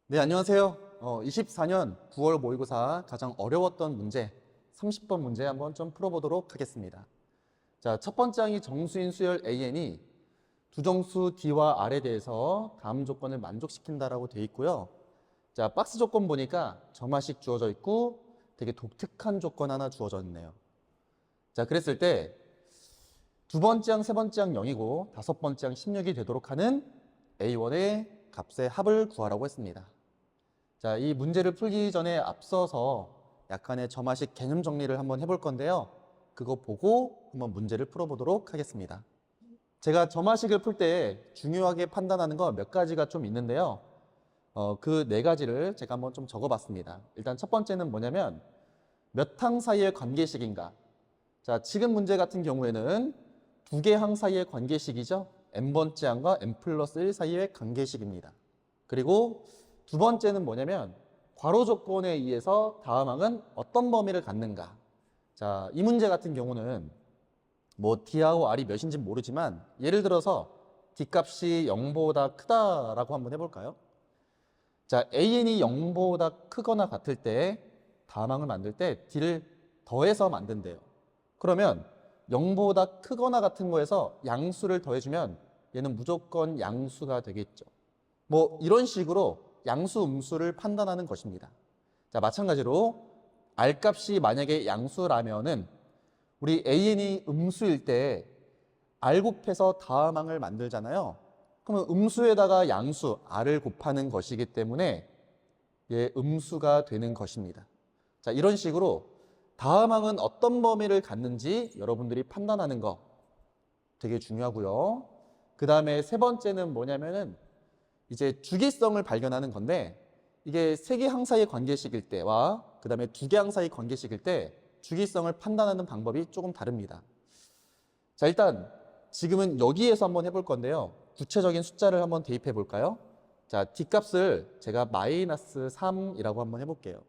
네, 안녕하세요. 24년 9월 모의고사 가장 어려웠던 문제 30번 문제 한번 좀 풀어보도록 하겠습니다. 자, 첫 번째 항이 정수인 수열 AN이 두 정수 D와 R에 대해서 다음 조건을 만족시킨다라고 되어 있고요. 자, 박스 조건 보니까 점화식 주어져 있고 되게 독특한 조건 하나 주어져 있네요. 자, 그랬을 때 두 번째 항, 세 번째 항 0이고 다섯 번째 항 16이 되도록 하는 A1의 값의 합을 구하라고 했습니다. 자, 이 문제를 풀기 전에 앞서서 약간의 점화식 개념 정리를 한번 해볼 건데요. 그거 보고 한번 문제를 풀어보도록 하겠습니다. 제가 점화식을 풀 때 중요하게 판단하는 거 몇 가지가 좀 있는데요. 그 네 가지를 제가 한번 좀 적어봤습니다. 일단 첫 번째는 뭐냐면 몇 항 사이의 관계식인가. 자, 지금 문제 같은 경우에는 두 개 항 사이의 관계식이죠. n번째 항과 n 플러스 1 사이의 관계식입니다. 그리고 두 번째는 뭐냐면 괄호 조건에 의해서 다음 항은 어떤 범위를 갖는가. 자, 이 문제 같은 경우는 뭐 D하고 R이 몇인지 모르지만 예를 들어서 D값이 0보다 크다라고 한번 해볼까요? 자, AN이 0보다 크거나 같을 때 다음 항을 만들 때 D를 더해서 만든대요. 그러면 0보다 크거나 같은 거에서 양수를 더해주면 얘는 무조건 양수가 되겠죠. 뭐 이런 식으로 양수, 음수를 판단하는 것입니다. 자, 마찬가지로 R값이 만약에 양수라면은 우리 AN이 음수일 때 R 곱해서 다음 항을 만들잖아요. 그러면 음수에다가 양수, R을 곱하는 것이기 때문에 얘 음수가 되는 것입니다. 자, 이런 식으로 다음 항은 어떤 범위를 갖는지 여러분들이 판단하는 거 되게 중요하고요. 그 다음에 세 번째는 뭐냐면은 이제 주기성을 발견하는 건데 이게 세 개 항 사이의 관계식일 때와 그 다음에 두 개 항 사이의 관계식일 때 주기성을 판단하는 방법이 조금 다릅니다. 자, 일단 지금은 여기에서 한번 해볼 건데요. 구체적인 숫자를 한번 대입해 볼까요? 자, D값을 제가 마이너스 3이라고 한번 해볼게요.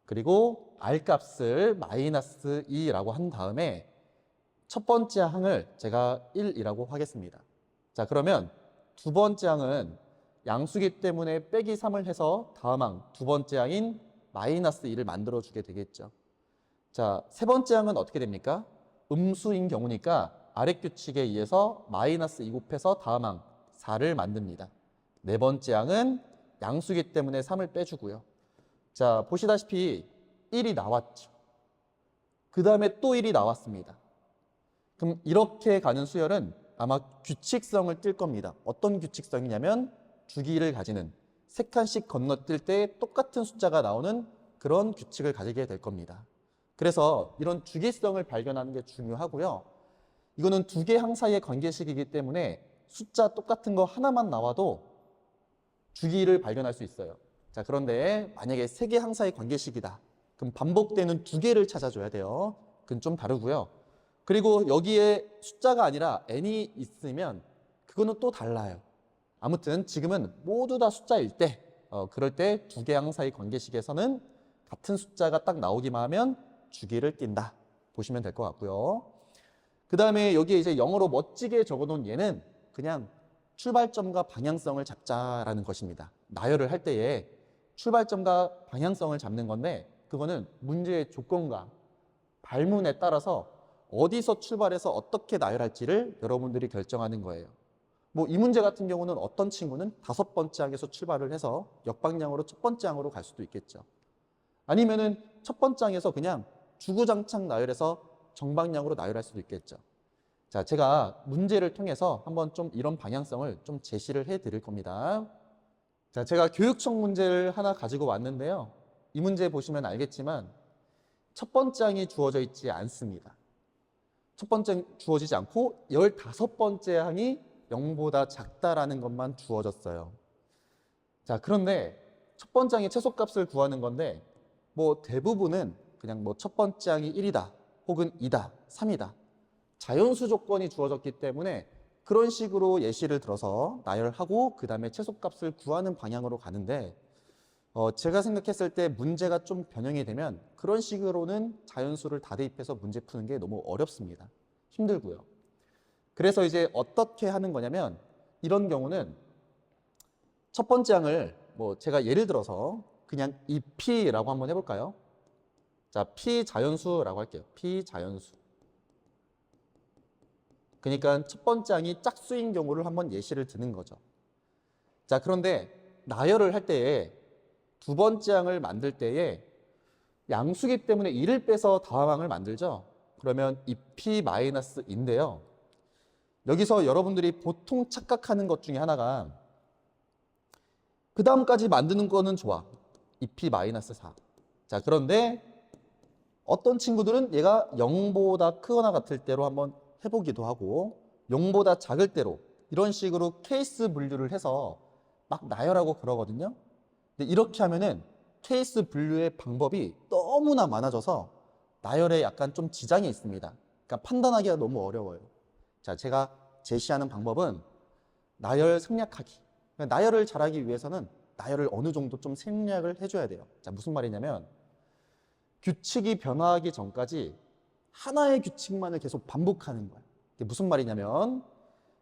그리고 R값을 마이너스 2라고 한 다음에 첫 번째 항을 제가 1이라고 하겠습니다. 자, 그러면 두 번째 항은 양수기 때문에 빼기 3을 해서 다음 항 두 번째 항인 마이너스 2를 만들어주게 되겠죠. 자, 세 번째 항은 어떻게 됩니까? 음수인 경우니까 아래 규칙에 의해서 마이너스 2 곱해서 다음 항 4를 만듭니다. 네 번째 항은 양수기 때문에 3을 빼주고요. 자, 보시다시피 1이 나왔죠. 그 다음에 또 1이 나왔습니다. 그럼 이렇게 가는 수열은 아마 규칙성을 띌 겁니다. 어떤 규칙성이냐면 주기를 가지는 세 칸씩 건너뛸 때 똑같은 숫자가 나오는 그런 규칙을 가지게 될 겁니다. 그래서 이런 주기성을 발견하는 게 중요하고요. 이거는 두 개 항 사이의 관계식이기 때문에 숫자 똑같은 거 하나만 나와도 주기를 발견할 수 있어요. 자, 그런데 만약에 세 개 항 사이의 관계식이다. 그럼 반복되는 두 개를 찾아줘야 돼요. 그건 좀 다르고요. 그리고 여기에 숫자가 아니라 n이 있으면 그거는 또 달라요. 아무튼 지금은 모두 다 숫자일 때 그럴 때 두 개 항 사이 관계식에서는 같은 숫자가 딱 나오기만 하면 주기를 띈다. 보시면 될 것 같고요. 그 다음에 여기에 이제 영어로 멋지게 적어놓은 얘는 그냥 출발점과 방향성을 잡자라는 것입니다. 나열을 할 때에 출발점과 방향성을 잡는 건데 그거는 문제의 조건과 발문에 따라서 어디서 출발해서 어떻게 나열할지를 여러분들이 결정하는 거예요. 뭐 이 문제 같은 경우는 어떤 친구는 다섯 번째 항에서 출발을 해서 역방향으로 첫 번째 항으로 갈 수도 있겠죠. 아니면은 첫 번째 항에서 그냥 주구장창 나열해서 정방향으로 나열할 수도 있겠죠. 자, 제가 문제를 통해서 한번 좀 이런 방향성을 좀 제시를 해 드릴 겁니다. 자, 제가 교육청 문제를 하나 가지고 왔는데요. 이 문제 보시면 알겠지만 첫 번째 항이 주어져 있지 않습니다. 첫 번째 주어지지 않고 15번째 항이 0보다 작다라는 것만 주어졌어요. 자, 그런데 첫 번째 항의 최소값을 구하는 건데 뭐 대부분은 그냥 뭐 첫 번째 항이 1이다 혹은 2다, 3이다. 자연수 조건이 주어졌기 때문에 그런 식으로 예시를 들어서 나열하고 그 다음에 최소값을 구하는 방향으로 가는데 제가 생각했을 때 문제가 좀 변형이 되면 그런 식으로는 자연수를 다 대입해서 문제 푸는 게 너무 어렵습니다. 힘들고요. 그래서 이제 어떻게 하는 거냐면 이런 경우는 첫 번째 항을 뭐 제가 예를 들어서 그냥 이 P라고 한번 해볼까요? 자, P 자연수라고 할게요. P 자연수. 그러니까 첫 번째 항이 짝수인 경우를 한번 예시를 드는 거죠. 자, 그런데 나열을 할 때에 두 번째 항을 만들 때에 양수기 때문에 1을 빼서 다음항을 만들죠. 그러면 이 P-인데요. 여기서 여러분들이 보통 착각하는 것 중에 하나가 그 다음까지 만드는 거는 좋아. 이 P-4. 자, 그런데 어떤 친구들은 얘가 0보다 크거나 같을 때로 한번 해보기도 하고 0보다 작을 때로 이런 식으로 케이스 분류를 해서 막 나열하고 그러거든요. 근데 이렇게 하면은 케이스 분류의 방법이 너무나 많아져서 나열에 약간 좀 지장이 있습니다. 그러니까 판단하기가 너무 어려워요. 자, 제가 제시하는 방법은 나열 생략하기. 그러니까 나열을 잘하기 위해서는 나열을 어느 정도 좀 생략을 해줘야 돼요. 자, 무슨 말이냐면 규칙이 변화하기 전까지 하나의 규칙만을 계속 반복하는 거예요. 이게 무슨 말이냐면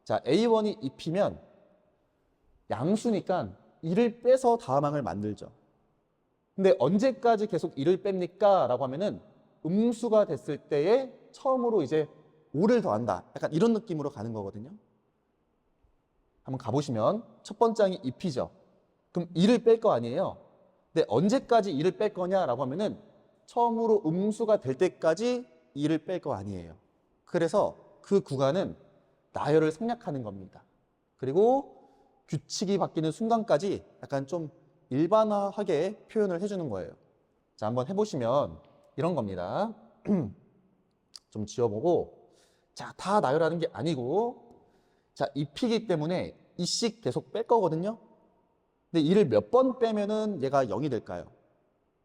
자, A1이 입히면 양수니까 1을 빼서 다음항을 만들죠. 근데 언제까지 계속 1을 뺍니까? 라고 하면은 음수가 됐을 때에 처음으로 이제 5를 더한다. 약간 이런 느낌으로 가는 거거든요. 한번 가보시면 첫 번째 항이 입히죠. 그럼 2를 뺄 거 아니에요. 근데 언제까지 2를 뺄 거냐라고 하면은 처음으로 음수가 될 때까지 2를 뺄 거 아니에요. 그래서 그 구간은 나열을 생략하는 겁니다. 그리고 규칙이 바뀌는 순간까지 약간 좀 일반화하게 표현을 해주는 거예요. 자, 한번 해보시면 이런 겁니다. 좀 지워보고 자, 다 나열하는 게 아니고 자, 입히기 때문에 이씩 계속 뺄 거거든요. 근데 이를 몇 번 빼면은 얘가 0이 될까요?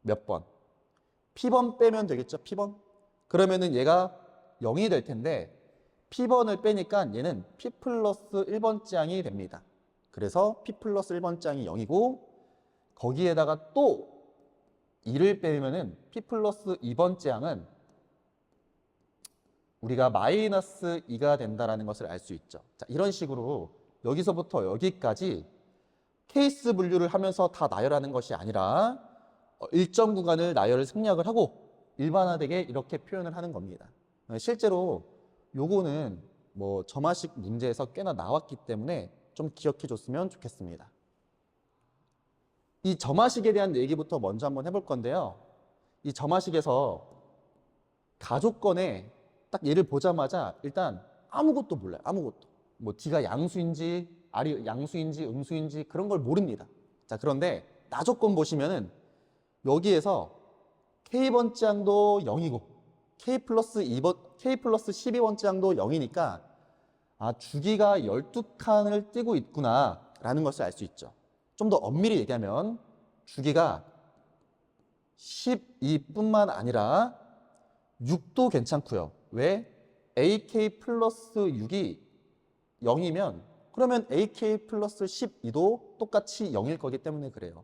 몇 번? P번 빼면 되겠죠? P번? 그러면은 얘가 0이 될 텐데 P번을 빼니까 얘는 P 플러스 1번째 항이 됩니다. 그래서 P 플러스 1번째 항이 0이고 거기에다가 또 2를 빼면은 P 플러스 2번째 항은 우리가 마이너스 2가 된다는 것을 알 수 있죠. 자, 이런 식으로 여기서부터 여기까지 케이스 분류를 하면서 다 나열하는 것이 아니라 일정 구간을 나열을 생략을 하고 일반화되게 이렇게 표현을 하는 겁니다. 실제로 요거는 뭐 점화식 문제에서 꽤나 나왔기 때문에 좀 기억해 줬으면 좋겠습니다. 이 점화식에 대한 얘기부터 먼저 한번 해볼 건데요. 이 점화식에서 가족권에 딱 얘를 보자마자 일단 아무것도 몰라요. 아무것도. 뭐 D가 양수인지 R이 양수인지 음수인지 그런 걸 모릅니다. 자, 그런데 나조건 보시면은 여기에서 K번째 항도 0이고 K 플러스 12번째 항도 0이니까 아, 주기가 12칸을 띄고 있구나 라는 것을 알 수 있죠. 좀 더 엄밀히 얘기하면 주기가 12뿐만 아니라 6도 괜찮고요. 왜? AK 플러스 6이 0이면 그러면 AK 플러스 12도 똑같이 0일 거기 때문에 그래요.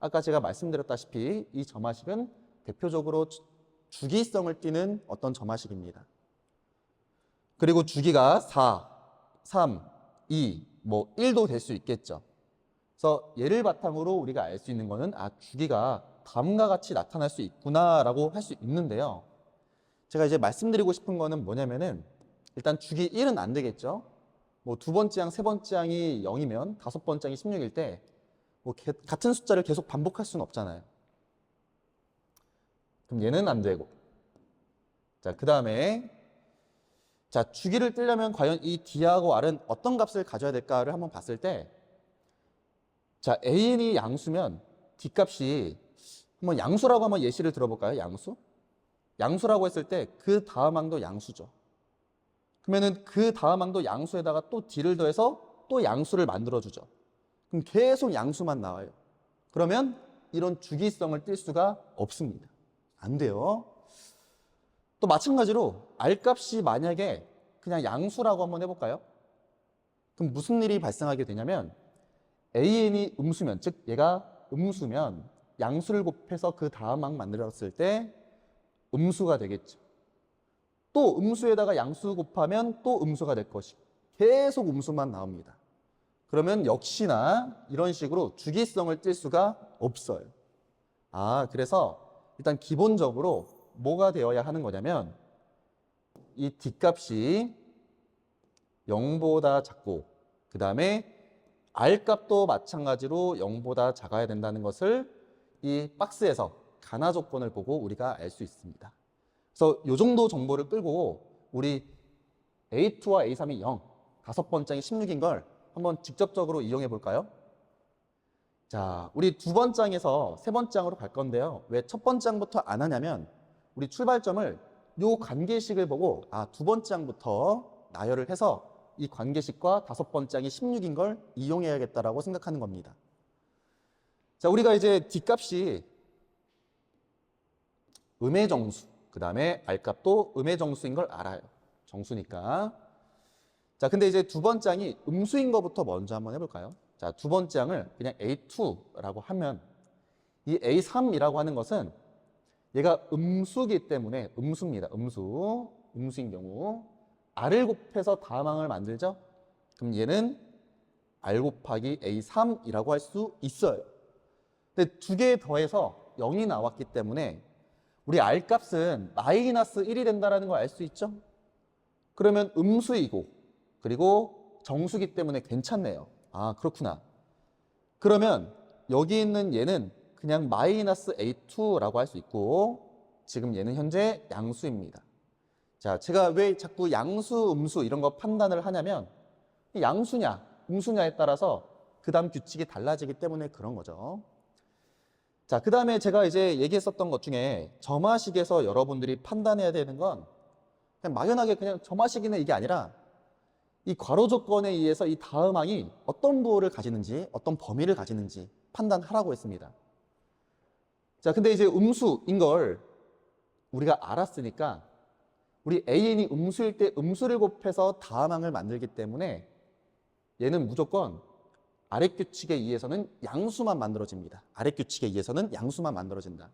아까 제가 말씀드렸다시피 이 점화식은 대표적으로 주기성을 띠는 어떤 점화식입니다. 그리고 주기가 4, 3, 2, 뭐 1도 될 수 있겠죠. 그래서 얘를 바탕으로 우리가 알 수 있는 거는 아, 주기가 다음과 같이 나타날 수 있구나라고 할 수 있는데요. 제가 이제 말씀드리고 싶은 거는 뭐냐면은 일단 주기 1은 안 되겠죠. 뭐 두 번째 항, 세 번째 항이 0이면 다섯 번째 항이 16일 때 뭐 같은 숫자를 계속 반복할 수는 없잖아요. 그럼 얘는 안 되고. 자, 그 다음에 자, 주기를 떼려면 과연 이 D하고 R은 어떤 값을 가져야 될까를 한번 봤을 때 자, AN이 양수면 D 값이 한번 양수라고 한번 예시를 들어볼까요? 양수? 양수라고 했을 때 그 다음 항도 양수죠. 그러면은 그 다음 항도 양수에다가 또 D를 더해서 또 양수를 만들어주죠. 그럼 계속 양수만 나와요. 그러면 이런 주기성을 띌 수가 없습니다. 안 돼요. 또 마찬가지로 R 값이 만약에 그냥 양수라고 한번 해볼까요? 그럼 무슨 일이 발생하게 되냐면 AN이 음수면, 즉 얘가 음수면 양수를 곱해서 그 다음 항 만들었을 때 음수가 되겠죠. 또 음수에다가 양수 곱하면 또 음수가 될 것이고 계속 음수만 나옵니다. 그러면 역시나 이런 식으로 주기성을 띨 수가 없어요. 그래서 일단 기본적으로 뭐가 되어야 하는 거냐면 이 D값이 0보다 작고 그 다음에 R값도 마찬가지로 0보다 작아야 된다는 것을 이 박스에서 가나 조건을 보고 우리가 알 수 있습니다. 그래서 이 정도 정보를 끌고 우리 A2와 A3이 0, 다섯 번째이 16인 걸 한번 직접적으로 이용해 볼까요? 자, 우리 두 번째 장에서 세 번째 장으로 갈 건데요. 왜 첫 번째 장부터 안 하냐면 우리 출발점을 요 관계식을 보고 두 번째 장부터 나열을 해서 이 관계식과 다섯 번째 장이 16인 걸 이용해야겠다라고 생각하는 겁니다. 자, 우리가 이제 D값이 음의 정수, 그 다음에 R값도 음의 정수인 걸 알아요. 정수니까. 자, 근데 이제 두 번째 장이 음수인 것부터 먼저 한번 해볼까요? 자, 두 번째 장을 그냥 A2라고 하면 이 A3이라고 하는 것은 얘가 음수기 때문에 음수입니다. 음수인 경우 R을 곱해서 다항을 만들죠? 그럼 얘는 R 곱하기 A3이라고 할 수 있어요. 근데 두 개 더해서 0이 나왔기 때문에 우리 R값은 마이너스 1이 된다는 걸 알 수 있죠? 그러면 음수이고 그리고 정수기 때문에 괜찮네요. 그렇구나. 그러면 여기 있는 얘는 그냥 마이너스 A2라고 할 수 있고 지금 얘는 현재 양수입니다. 자, 제가 왜 자꾸 양수, 음수 이런 거 판단을 하냐면 양수냐, 음수냐에 따라서 그 다음 규칙이 달라지기 때문에 그런 거죠. 자, 그 다음에 제가 이제 얘기했었던 것 중에 점화식에서 여러분들이 판단해야 되는 건 그냥 막연하게 그냥 점화식이네 이게 아니라 이 괄호 조건에 의해서 이 다음항이 어떤 부호를 가지는지 어떤 범위를 가지는지 판단하라고 했습니다. 자, 근데 이제 음수인 걸 우리가 알았으니까 우리 AN이 음수일 때 음수를 곱해서 다음항을 만들기 때문에 얘는 무조건 아랫규칙에 의해서는 양수만 만들어집니다. 아랫규칙에 의해서는 양수만 만들어진다.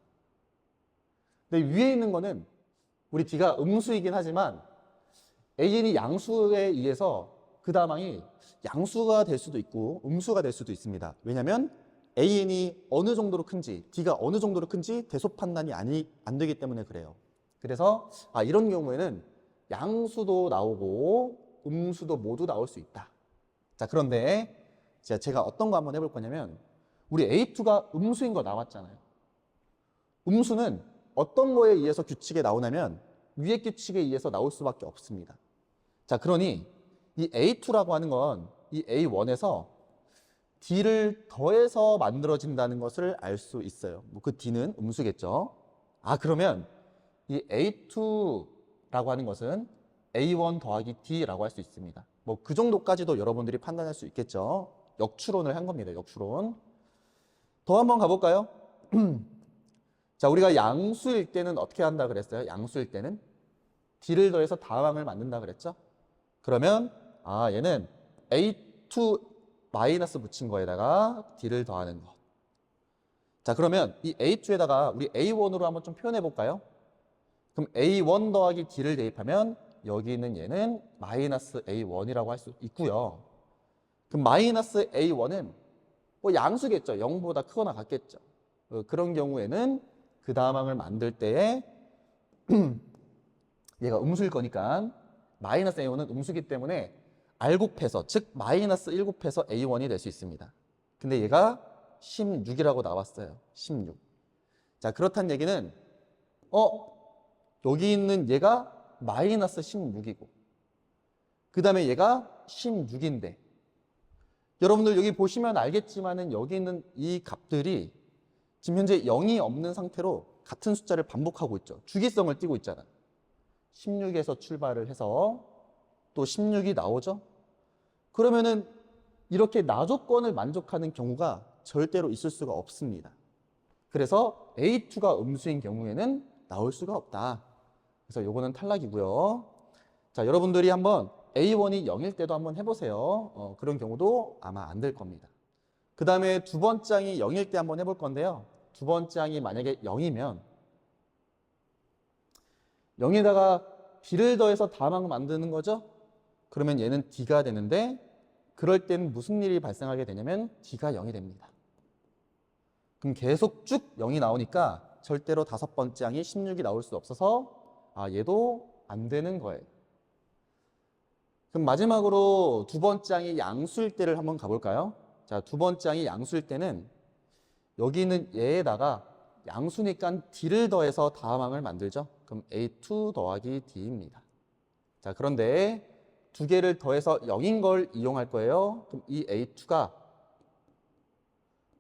근데 위에 있는 거는 우리 D가 음수이긴 하지만 AN이 양수에 의해서 그 다음항이 양수가 될 수도 있고 음수가 될 수도 있습니다. 왜냐하면 AN이 어느 정도로 큰지 D가 어느 정도로 큰지 대소 판단이 안 되기 때문에 그래요. 그래서 이런 경우에는 양수도 나오고 음수도 모두 나올 수 있다. 자, 그런데 제가 어떤 거 한번 해볼 거냐면 우리 A2가 음수인 거 나왔잖아요. 음수는 어떤 거에 의해서 규칙에 나오냐면 위의 규칙에 의해서 나올 수밖에 없습니다. 자, 그러니 이 A2라고 하는 건 이 A1에서 D를 더해서 만들어진다는 것을 알 수 있어요. 그 D는 음수겠죠. 그러면 이 A2라고 하는 것은 A1 더하기 D라고 할 수 있습니다. 그 정도까지도 여러분들이 판단할 수 있겠죠. 역추론을 한 겁니다. 역추론. 더 한번 가볼까요? 자, 우리가 양수일 때는 어떻게 한다 그랬어요? 양수일 때는 D를 더해서 다항을 만든다 그랬죠? 그러면 얘는 A2 마이너스 붙인 거에다가 D를 더하는 것. 자, 그러면 이 A2에다가 우리 A1으로 한번 좀 표현해 볼까요? 그럼 A1 더하기 D를 대입하면 여기 있는 얘는 마이너스 A1이라고 할 수 있고요. 그럼 마이너스 A1은 양수겠죠. 0보다 크거나 같겠죠. 그런 경우에는 그 다음항을 만들 때에 얘가 음수일 거니까 마이너스 A1은 음수기 때문에 R 곱해서 즉 마이너스 1 곱해서 A1이 될 수 있습니다. 근데 얘가 16이라고 나왔어요. 16. 자, 그렇다는 얘기는 여기 있는 얘가 마이너스 16이고 그 다음에 얘가 16인데 여러분들 여기 보시면 알겠지만은 여기 있는 이 값들이 지금 현재 0이 없는 상태로 같은 숫자를 반복하고 있죠. 주기성을 띠고 있잖아. 16에서 출발을 해서 또 16이 나오죠. 그러면은 이렇게 나조건을 만족하는 경우가 절대로 있을 수가 없습니다. 그래서 A2가 음수인 경우에는 나올 수가 없다. 그래서 요거는 탈락이고요. 자, 여러분들이 한번 A1이 0일 때도 한번 해보세요. 그런 경우도 아마 안 될 겁니다. 그 다음에 두 번째 항이 0일 때 한번 해볼 건데요. 두 번째 항이 만약에 0이면 0에다가 D를 더해서 다항을 만드는 거죠. 그러면 얘는 D가 되는데 그럴 때는 무슨 일이 발생하게 되냐면 D가 0이 됩니다. 그럼 계속 쭉 0이 나오니까 절대로 다섯 번째 항이 16이 나올 수 없어서 얘도 안 되는 거예요. 그럼 마지막으로 두 번째 항이 양수일 때를 한번 가볼까요? 자, 두 번째 항이 양수일 때는 여기 있는 얘에다가 양수니까 D를 더해서 다음 항을 만들죠. 그럼 A2 더하기 D입니다. 자, 그런데 두 개를 더해서 0인 걸 이용할 거예요. 그럼 이 A2가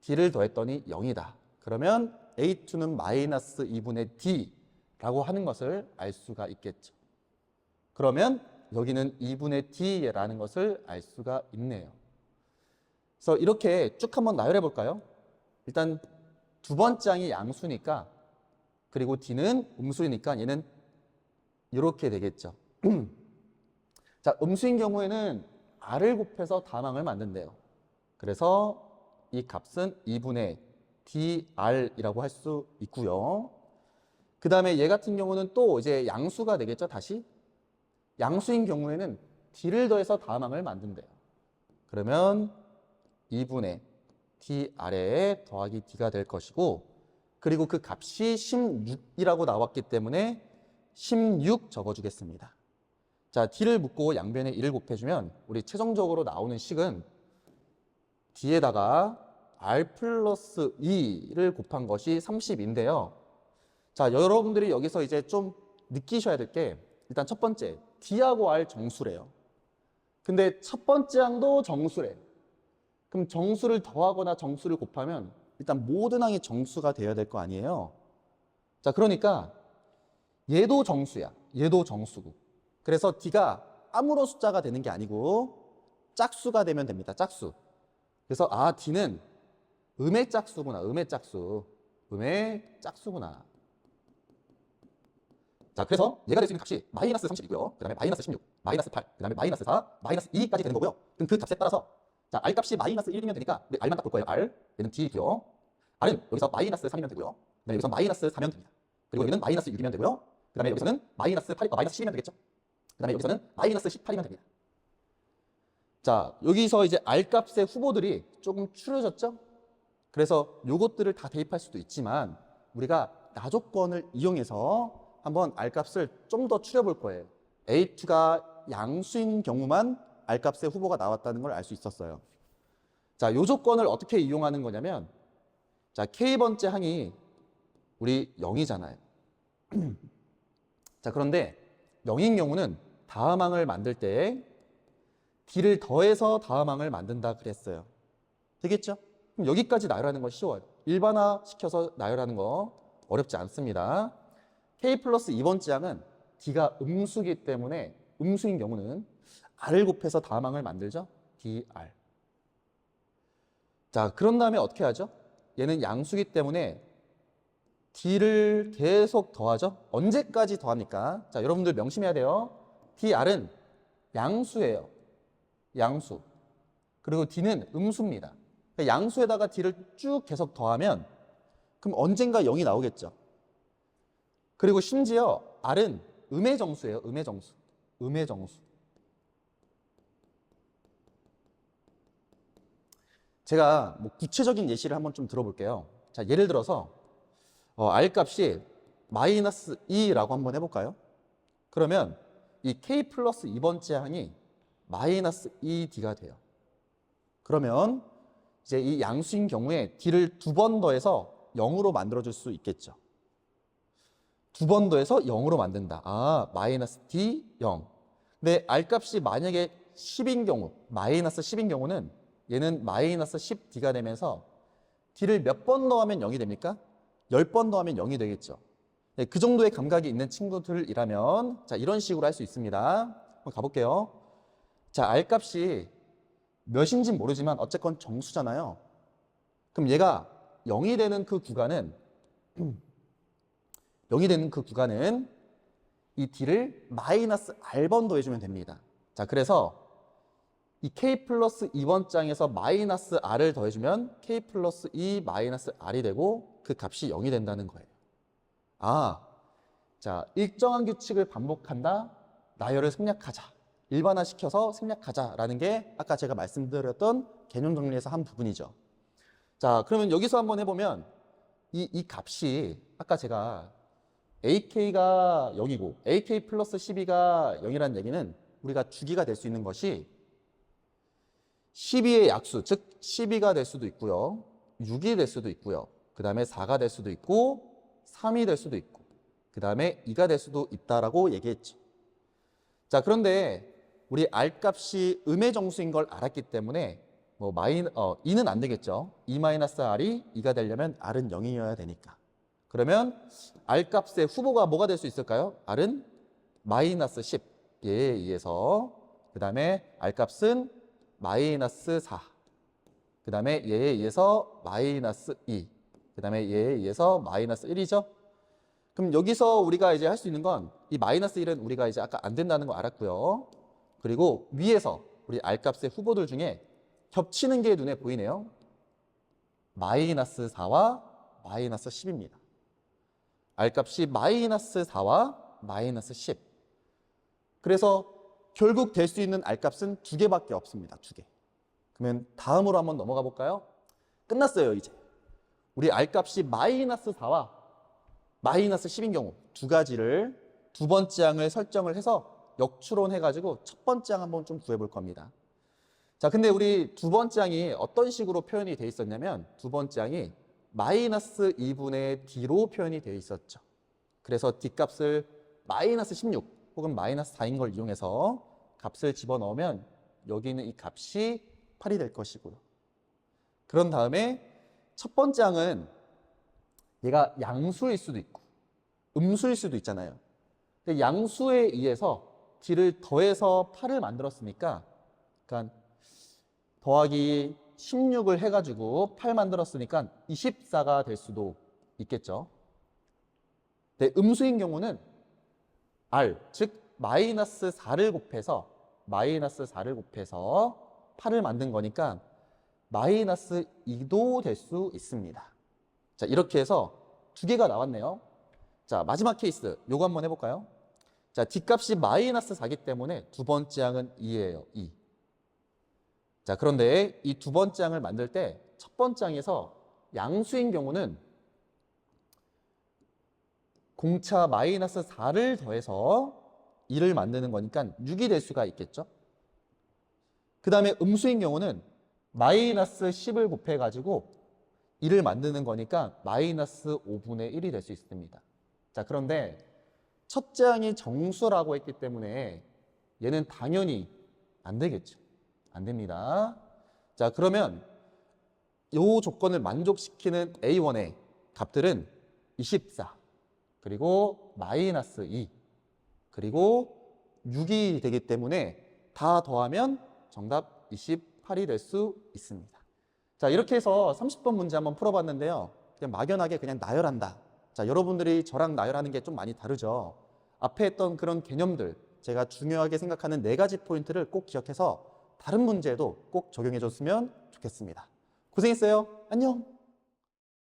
D를 더했더니 0이다. 그러면 A2는 마이너스 2분의 D라고 하는 것을 알 수가 있겠죠. 그러면 여기는 2분의 D라는 것을 알 수가 있네요. 그래서 이렇게 쭉 한번 나열해 볼까요? 일단 두 번째 항이 양수니까, 그리고 D는 음수이니까 얘는 이렇게 되겠죠. 자, 음수인 경우에는 R을 곱해서 다음 항을 만든대요. 그래서 이 값은 2분의 DR이라고 할 수 있고요. 그 다음에 얘 같은 경우는 또 이제 양수가 되겠죠, 다시. 양수인 경우에는 D를 더해서 다음 항을 만든대요. 그러면 2분의 DR에 더하기 D가 될 것이고, 그리고 그 값이 16이라고 나왔기 때문에 16 적어주겠습니다. 자, D를 묻고 양변에 1을 곱해주면 우리 최종적으로 나오는 식은 D에다가 R 플러스 2를 곱한 것이 30인데요. 자, 여러분들이 여기서 이제 좀 느끼셔야 될 게, 일단 첫 번째, D하고 R 정수래요. 근데 첫 번째 항도 정수래. 그럼 정수를 더하거나 정수를 곱하면 일단 모든 항이 정수가 되어야 될 거 아니에요. 자, 그러니까 얘도 정수야. 얘도 정수고. 그래서 D가 아무런 숫자가 되는 게 아니고 짝수가 되면 됩니다. 짝수. 그래서 D는 음의 짝수구나. 음의 짝수. 음의 짝수구나. 자, 그래서 얘가 될 수 있는 값이 마이너스 30이고요. 그 다음에 마이너스 16, 마이너스 8, 그 다음에 마이너스 4, 마이너스 2까지 되는 거고요. 그럼 그 값에 따라서 자, R 값이 마이너스 1이면 되니까 우리 R만 딱 볼 거예요. R. 얘는 D이고요. R은 여기서 마이너스 3이면 되고요. 그 다음에 여기서 마이너스 4면 됩니다. 그리고 여기는 마이너스 6이면 되고요. 그 다음에 여기서는 마이너스 8, 마이너스 10이면 되겠죠. 그 다음에 여기서는 마이너스 18이면 됩니다. 자, 여기서 이제 R 값의 후보들이 조금 추려졌죠? 그래서 요것들을 다 대입할 수도 있지만 우리가 나조건을 이용해서 한번 R 값을 좀 더 추려볼 거예요. A2가 양수인 경우만 R 값의 후보가 나왔다는 걸 알 수 있었어요. 자, 요 조건을 어떻게 이용하는 거냐면, 자, K번째 항이 우리 0이잖아요. 자, 그런데 0인 경우는 다음 항을 만들 때 D를 더해서 다음 항을 만든다 그랬어요. 되겠죠? 그럼 여기까지 나열하는 건 쉬워요. 일반화 시켜서 나열하는 거 어렵지 않습니다. K 플러스 2번째 항은 D가 음수기 때문에 음수인 경우는 R을 곱해서 다음 항을 만들죠. DR. 자, 그런 다음에 어떻게 하죠? 얘는 양수기 때문에 D를 계속 더하죠. 언제까지 더합니까? 자, 여러분들 명심해야 돼요. DR은 양수예요. 양수. 그리고 D는 음수입니다. 그러니까 양수에다가 D를 쭉 계속 더하면 그럼 언젠가 0이 나오겠죠. 그리고 심지어 R은 음의 정수예요. 음의 정수. 음의 정수. 제가 뭐 구체적인 예시를 한번 좀 들어볼게요. 자, 예를 들어서 R 값이 마이너스 2라고 한번 해볼까요? 그러면 이 K 플러스 2번째 항이 마이너스 2D가 돼요. 그러면 이제 이 양수인 경우에 D를 두 번 더해서 0으로 만들어줄 수 있겠죠. 두 번 더해서 0으로 만든다. 마이너스 D 0. 근데 R 값이 만약에 10인 경우, 마이너스 10인 경우는 얘는 마이너스 10D가 되면서 D를 몇 번 더하면 0이 됩니까? 10번 더하면 0이 되겠죠. 네, 그 정도의 감각이 있는 친구들이라면 자, 이런 식으로 할 수 있습니다. 한번 가볼게요. 자, R 값이 몇인지 모르지만 어쨌건 정수잖아요. 그럼 얘가 0이 되는 그 구간은 0이 되는 그 구간은 이 D를 마이너스 R번 더해주면 됩니다. 자, 그래서 이 K 플러스 2번 장에서 마이너스 R을 더해주면 K 플러스 2 마이너스 R이 되고 그 값이 0이 된다는 거예요. 자, 일정한 규칙을 반복한다. 나열을 생략하자. 일반화시켜서 생략하자라는 게 아까 제가 말씀드렸던 개념 정리에서 한 부분이죠. 자, 그러면 여기서 한번 해보면 이 값이 아까 제가 ak가 0이고 ak 플러스 12가 0이라는 얘기는 우리가 주기가 될 수 있는 것이 12의 약수, 즉 12가 될 수도 있고요. 6이 될 수도 있고요. 그 다음에 4가 될 수도 있고 3이 될 수도 있고 그 다음에 2가 될 수도 있다라고 얘기했죠. 자, 그런데 우리 R값이 음의 정수인 걸 알았기 때문에 뭐 2는 안 되겠죠. 2-R이 2가 되려면 R은 0이어야 되니까. 그러면 R값의 후보가 뭐가 될 수 있을까요? R은 마이너스 10, 얘에 의해서 그 다음에 R값은 마이너스 4, 그 다음에 얘에 의해서 마이너스 2, 그 다음에 얘에 의해서 마이너스 1이죠. 그럼 여기서 우리가 이제 할 수 있는 건 이 마이너스 1은 우리가 이제 아까 안 된다는 거 알았고요. 그리고 위에서 우리 R값의 후보들 중에 겹치는 게 눈에 보이네요. 마이너스 4와 마이너스 10입니다. R값이 마이너스 4와 마이너스 10. 그래서 결국 될 수 있는 R값은 두 개밖에 없습니다. 두 개. 그러면 다음으로 한번 넘어가 볼까요? 끝났어요, 이제. 우리 R값이 마이너스 4와 마이너스 10인 경우 두 가지를 두 번째 항을 설정을 해서 역추론해가지고 첫 번째 항 한번 좀 구해볼 겁니다. 자, 근데 우리 두 번째 항이 어떤 식으로 표현이 돼 있었냐면 두 번째 항이 마이너스 2분의 d로 표현이 되어 있었죠. 그래서 d값을 마이너스 16 혹은 마이너스 4인 걸 이용해서 값을 집어넣으면 여기 있는 이 값이 8이 될 것이고요. 그런 다음에 첫 번째 항은 얘가 양수일 수도 있고 음수일 수도 있잖아요. 근데 양수에 의해서 d를 더해서 8을 만들었으니까 그러니까 더하기 16을 해가지고 8 만들었으니까 24가 될 수도 있겠죠. 근데 음수인 경우는 R, 즉 마이너스 4를 곱해서 8을 만든 거니까 마이너스 2도 될 수 있습니다. 자, 이렇게 해서 두 개가 나왔네요. 자, 마지막 케이스 요거 한번 해볼까요? 자, d값이 마이너스 4기 때문에 두 번째 항은 2예요. 2. 자, 그런데 이 두 번째 항을 만들 때 첫 번째 항에서 양수인 경우는 공차 마이너스 4를 더해서 2를 만드는 거니까 6이 될 수가 있겠죠. 그 다음에 음수인 경우는 마이너스 10을 곱해가지고 2를 만드는 거니까 마이너스 5분의 1이 될 수 있습니다. 자, 그런데 첫째 항이 정수라고 했기 때문에 얘는 당연히 안 되겠죠. 안 됩니다. 자, 그러면 이 조건을 만족시키는 A1의 값들은 24, 그리고 마이너스 2, 그리고 6이 되기 때문에 다 더하면 정답 28이 될 수 있습니다. 자, 이렇게 해서 30번 문제 한번 풀어봤는데요. 그냥 막연하게 그냥 나열한다. 자, 여러분들이 저랑 나열하는 게 좀 많이 다르죠. 앞에 했던 그런 개념들, 제가 중요하게 생각하는 4가지 포인트를 꼭 기억해서 다른 문제에도 꼭 적용해 줬으면 좋겠습니다. 고생했어요. 안녕.